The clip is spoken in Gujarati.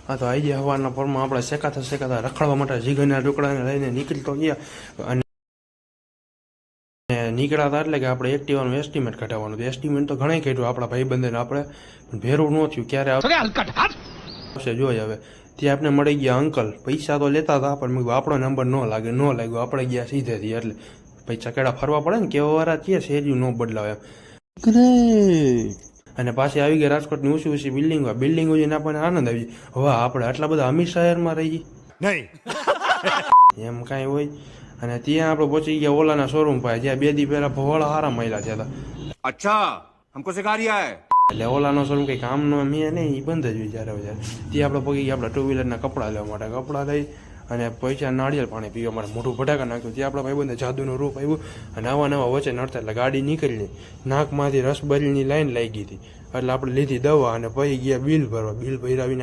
આ તો આઈ હવાના પરમાં આપણે શેકાતા રખડવા માટે જીગરના ટુકડાને લઈને નીકળતો ગયા અને નીકળ્યા એટલે કે આપણે એક્ટિવાનું એસ્ટિમેટ કાઢવાનું હતું. એસ્ટિમેટ તો ઘણા કાઢ્યું આપણા ભાઈબંધને આપણે, પણ ભેરું ન થયું. ક્યારે આવશે જોઈ હવે. ત્યાં આપણે મળી ગયા અંકલ. પૈસા તો લેતા હતા પણ મેં આપણો નંબર ન લાગ્યો. આપણે ગયા સીધેથી. એટલે પૈસા કેળા ફરવા પડે ને, કેવા વાળા છીએ શેરીયું ન બદલાવે એમ. અને પાછી આવી ગયા રાજકોટની ઊંચી બિલ્ડિંગો જઈને આપણને આનંદ આવી જાય. હવે આપણે આટલા બધા અમીર શહેરમાં રહી નહીં એમ કાંઈ હોય. અને ત્યાં આપણે પહોંચી ગયા ઓલાના શોરૂમ પાસે, જ્યાં 2 દી પહેલા ભવાળા હારા મહિલા થયા હતા. અચ્છા, હમકો સિખા રહ્યા હે. એટલે ઓલાનો શોરૂમ કંઈ કામનો મેં નહીં, એ બંધ જ હોય જ્યારે. ત્યાં આપણે પગી ગયા આપણા 2 વ્હીલરના કપડાં લેવા માટે. કપડાં લઈ અને પૈસા નાળિયેર પાણી પીવા માટે મોટું ભટાકા નાખ્યું. ત્યાં આપણા ભાઈબંધે જાદુનું રૂપ આવ્યું અને નવા વચ્ચે નડતા. એટલે ગાડી નીકળી, નાકમાંથી રસબરીની લાઈન લાગી હતી. એટલે આપણે લીધી દવા અને પછી ગયા બિલ ભરવા. બિલ ભરાવીને